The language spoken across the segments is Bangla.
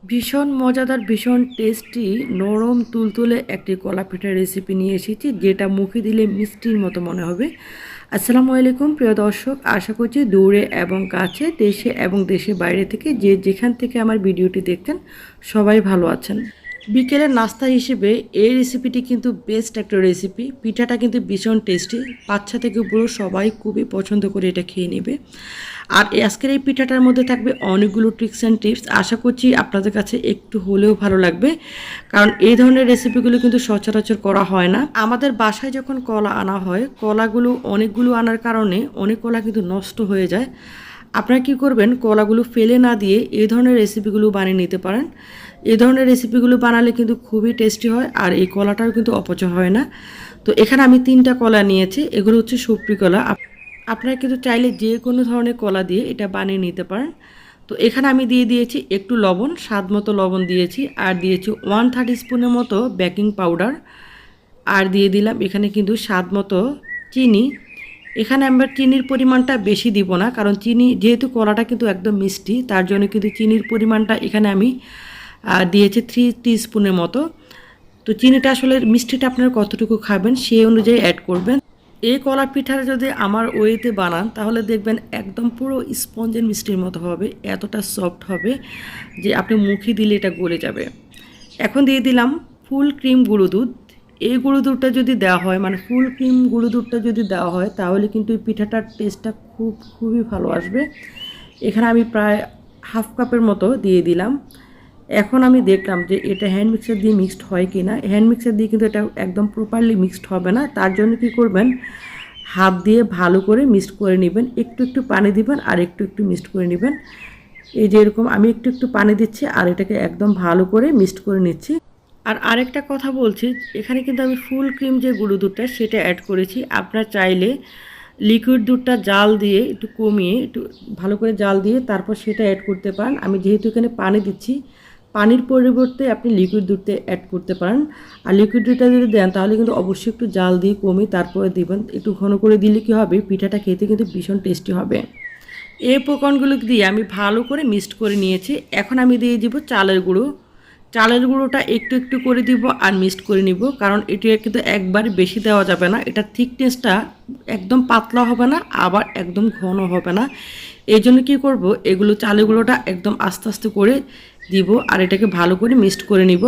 ভীষণ মজাদার, ভীষণ টেস্টি, নরম তুলতুলে একটি কলা পিঠার রেসিপি নিয়ে এসেছি, যেটা মুখে দিলে মিষ্টির মতো মনে হবে। আসসালামু আলাইকুম প্রিয় দর্শক, আশা করছি দূরে এবং কাছে, দেশে এবং দেশের বাইরে থেকে যে যেখান থেকে আমার ভিডিওটি দেখতেন সবাই ভালো আছেন। বিকেলের নাস্তা হিসেবে এই রেসিপিটি কিন্তু বেস্ট একটা রেসিপি। পিঠাটা কিন্তু ভীষণ টেস্টি, বাচ্চা থেকে বুড়ো সবাই খুবই পছন্দ করে এটা খেয়ে নেবে। আর আজকের এই পিঠাটার মধ্যে থাকবে অনেকগুলো ট্রিক্স অ্যান্ড টিপস। আশা করছি আপনাদের কাছে একটু হলেও ভালো লাগবে, কারণ এই ধরনের রেসিপিগুলো কিন্তু সচরাচর করা হয় না। আমাদের বাসায় যখন কলা আনা হয়, কলাগুলো অনেকগুলো আনার কারণে অনেক কলা কিন্তু নষ্ট হয়ে যায়। আপনারা কী করবেন, কলাগুলো ফেলে না দিয়ে এই ধরনের রেসিপিগুলো বানিয়ে নিতে পারেন। এই ধরনের রেসিপিগুলো বানালে কিন্তু খুবই টেস্টি হয়, আর এই কলাটাও কিন্তু অপচয় হয় না। তো এখানে আমি 3টা কলা নিয়েছি, এগুলো হচ্ছে সুপ্রি কলা। আপনারা কিন্তু চাইলে যে কোনো ধরনের কলা দিয়ে এটা বানিয়ে নিতে পারেন। তো এখানে আমি দিয়ে দিয়েছি একটু লবণ, স্বাদ মতো লবণ দিয়েছি, আর দিয়েছি 1/3 স্পুনের মতো বেকিং পাউডার, আর দিয়ে দিলাম এখানে কিন্তু স্বাদ মতো চিনি। এখানে আমরা চিনির পরিমাণটা বেশি দিব না, কারণ চিনি যেহেতু কলাটা কিন্তু একদম মিষ্টি, তার জন্য কিন্তু চিনির পরিমাণটা এখানে আমি দিয়েছি 3 টিস্পুনের মতো। তো চিনিটা আসলে মিষ্টিটা আপনারা কতটুকু খাবেন সেই অনুযায়ী অ্যাড করবেন। এই কলা পিঠাটা যদি আমার ওয়েতে বানান তাহলে দেখবেন একদম পুরো স্পঞ্জের মিষ্টির মতো হবে, এতটা সফট হবে যে আপনি মুখে দিলে এটা গলে যাবে। এখন দিয়ে দিলাম ফুল ক্রিম গুঁড়ো দুধ। এই গুঁড়ো দুধটা যদি দেওয়া হয়, মানে ফুল ক্রিম গুঁড়ো দুধটা যদি দেওয়া হয়, তাহলে কিন্তু এই পিঠাটার টেস্টটা খুবই ভালো আসবে। এখানে আমি প্রায় হাফ কাপের মতো দিয়ে দিলাম। এখন আমি দেখলাম যে এটা হ্যান্ড মিক্সার দিয়ে মিক্সড হয় কি না। হ্যান্ড মিক্সার দিয়ে কিন্তু এটা একদম প্রপারলি মিক্সড হবে না। তার জন্য কি করবেন, হাত দিয়ে ভালো করে মিক্সড করে নেবেন। একটু একটু পানি দিবেন আর একটু একটু মিক্সড করে নেবেন। এই যে এরকম আমি একটু একটু পানি দিচ্ছি আর এটাকে একদম ভালো করে মিক্সড করে নিচ্ছি। আর আরেকটা কথা বলছি, এখানে কিন্তু আমি ফুল ক্রিম যে গুঁড়ো দুধটা সেটা অ্যাড করেছি। আপনারা চাইলে লিকুইড দুধটা জাল দিয়ে একটু কমিয়ে একটু ভালো করে জাল দিয়ে তারপর সেটা অ্যাড করতে পারেন। আমি যেহেতু এখানে পানি দিচ্ছি, পানির পরিবর্তে আপনি লিকুইড দুধটা অ্যাড করতে পারেন। আর লিকুইড দুধটা যদি দেন তাহলে কিন্তু অবশ্যই একটু জাল দিয়ে কমিয়ে তারপরে দিবেন। একটু ঘন করে দিলে কি হবে, পিঠাটা খেতে কিন্তু ভীষণ টেস্টি হবে। এই উপকরণগুলো দিয়ে আমি ভালো করে মিক্সড করে নিয়েছি। এখন আমি দিয়ে দিব চালের গুঁড়ো। চালের গুঁড়োটা একটু একটু করে দিব আর মিক্সড করে নিব, কারণ এটা কিন্তু একবারে বেশি দেওয়া যাবে না। এটা থিকনেসটা একদম পাতলা হবে না, আবার একদম ঘন হবে না। এই জন্য কী করব, এগুলো চালের গুঁড়োটা একদম আস্তে আস্তে করে দিব আর এটাকে ভালো করে মিক্সড করে নিব।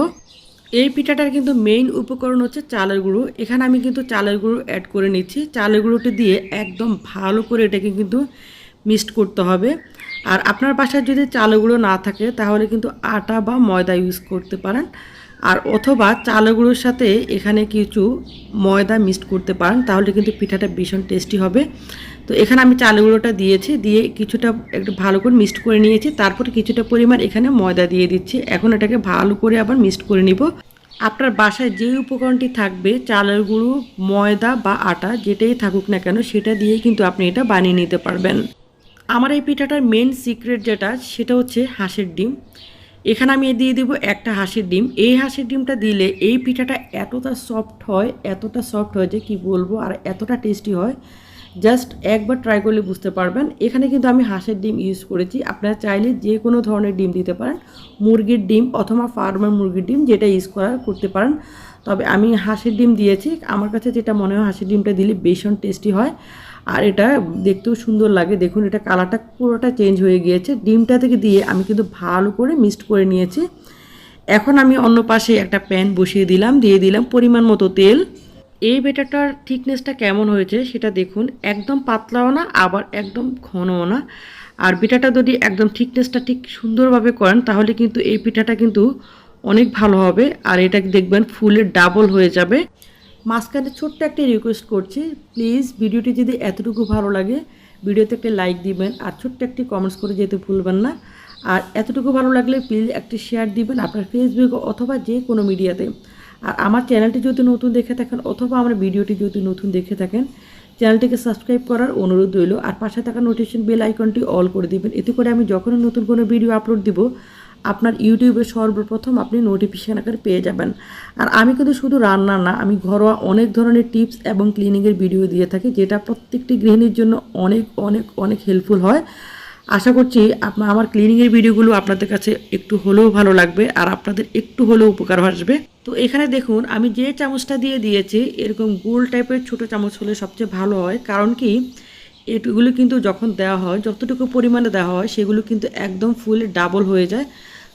এই পিঠাটার কিন্তু মেইন উপকরণ হচ্ছে চালের গুঁড়ো। এখানে আমি কিন্তু চালের গুঁড়ো অ্যাড করে নিচ্ছি। চালের গুঁড়োটি দিয়ে একদম ভালো করে এটাকে কিন্তু মিক্সড করতে হবে। আর আপনার বাসায় যদি চালের গুঁড়ো না থাকে তাহলে কিন্তু আটা বা ময়দা ইউজ করতে পারেন, আর অথবা চালের গুঁড়োর সাথে এখানে কিছু ময়দা মিক্সড করতে পারেন, তাহলে কিন্তু পিঠাটা ভীষণ টেস্টি হবে। তো এখানে আমি চালের গুঁড়োটা দিয়েছি, দিয়ে কিছুটা একটু ভালো করে মিক্সড করে নিয়েছি। তারপরে কিছুটা পরিমাণ এখানে ময়দা দিয়ে দিচ্ছি। এখন এটাকে ভালো করে আবার মিক্সড করে নিব। আপনার বাসায় যে উপকরণটি থাকবে, চালের গুঁড়ো, ময়দা বা আটা যেটাই থাকুক না কেন, সেটা দিয়েই কিন্তু আপনি এটা বানিয়ে নিতে পারবেন। আমার এই পিঠাটার মেন সিক্রেট যেটা, সেটা হচ্ছে হাঁসের ডিম। এখানে আমি দিয়ে দিব একটা হাঁসের ডিম। এই হাঁসের ডিমটা দিলে এই পিঠাটা এতটা সফট হয় যে কি বলবো, আর এতটা টেস্টি হয়, জাস্ট একবার ট্রাই করলে বুঝতে পারবেন। এখানে কিন্তু আমি হাঁসের ডিম ইউজ করেছি। আপনারা চাইলে যে কোনো ধরনের ডিম দিতে পারেন, মুরগির ডিম অথবা ফার্মের মুরগির ডিম যেটা ইউজ করতে পারেন। তবে আমি হাঁসের ডিম দিয়েছি। আমার কাছে যেটা মনে হয়, হাঁসের ডিমটা দিলে ভীষণ টেস্টি হয় আর এটা দেখতেও সুন্দর লাগে। দেখুন এটা কালারটা পুরোটা চেঞ্জ হয়ে গিয়েছে। ডিমটা থেকে দিয়ে আমি কিন্তু ভালো করে মিক্সড করে নিয়েছি। এখন আমি অন্য পাশে একটা প্যান বসিয়ে দিলাম, দিয়ে দিলাম পরিমাণ মতো তেল। এই ব্যাটারটার থিকনেসটা কেমন হয়েছে সেটা দেখুন, একদম পাতলাও না আবার একদম ঘনও না। আর পিঠাটা যদি একদম থিকনেসটা ঠিক সুন্দরভাবে করেন তাহলে কিন্তু এই পিঠাটা কিন্তু অনেক ভালো হবে, আর এটা দেখবেন ফুলের ডাবল হয়ে যাবে। মাঝখানে ছোট্ট একটা রিকোয়েস্ট করছি, প্লিজ ভিডিওটি যদি এতটুকু ভালো লাগে ভিডিওতে একটা লাইক দিবেন আর ছোট্ট একটি কমেন্টস করে যেতে ভুলবেন না। আর এতটুকু ভালো লাগলে প্লিজ একটি শেয়ার দিবেন আপনার ফেসবুক অথবা যে কোনো মিডিয়াতে। আর আমার চ্যানেলটি যদি নতুন দেখে থাকেন অথবা আমার ভিডিওটি যদি নতুন দেখে থাকেন, চ্যানেলটিকে সাবস্ক্রাইব করার অনুরোধ রইল। আর পাশে থাকা নোটিফিকেশন বেল আইকনটি অল করে দিবেন। এতে করে আমি যখনই নতুন কোনো ভিডিও আপলোড দিব, আপনার ইউটিউবে সর্বপ্রথম আপনি নোটিফিকেশান আকারে পেয়ে যাবেন। আর আমি কিন্তু শুধু রান্না না, আমি ঘরোয়া অনেক ধরনের টিপস এবং ক্লিনিংয়ের ভিডিও দিয়ে থাকি, যেটা প্রত্যেকটি গৃহিণীর জন্য অনেক অনেক অনেক হেল্পফুল হয়। আশা করছি আমার ক্লিনিংয়ের ভিডিওগুলো আপনাদের কাছে একটু হলেও ভালো লাগবে আর আপনাদের একটু হলেও উপকার আসবে। তো এখানে দেখুন আমি যে চামচটা দিয়ে দিয়েছি এরকম গোল টাইপের ছোট চামচ হলে সবচেয়ে ভালো হয়, কারণ কি এগুলো কিন্তু যখন দেওয়া হয় যতটুকু পরিমাণে দেওয়া হয় সেগুলো কিন্তু একদম ফুল ডাবল হয়ে যায়।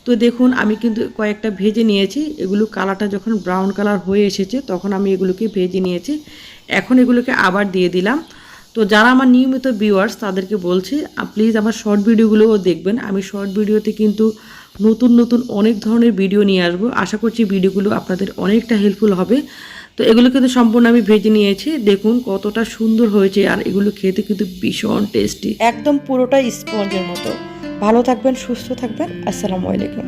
তো দেখুন আমি কিন্তু কয়েকটা ভেজে নিয়েছি, এগুলো কালারটা যখন ব্রাউন কালার হয়ে এসেছে তখন আমি এগুলোকে ভেজে নিয়েছি। এখন এগুলোকে আবার দিয়ে দিলাম। তো যারা আমার নিয়মিত ভিউয়ার্স তাদেরকে বলছি প্লিজ আমার শর্ট ভিডিওগুলোও দেখবেন। আমি শর্ট ভিডিওতে কিন্তু নতুন নতুন অনেক ধরনের ভিডিও নিয়ে আসবো। আশা করছি ভিডিওগুলো আপনাদের অনেকটা হেল্পফুল হবে। তো এগুলো কিন্তু সম্পূর্ণ আমি ভেজে নিয়েছি, দেখুন কতটা সুন্দর হয়েছে আর এগুলো খেতে কিন্তু ভীষণ টেস্টি, একদম পুরোটা স্পঞ্জের মতো। ভালো থাকবেন, সুস্থ থাকবেন। আসসালামু আলাইকুম।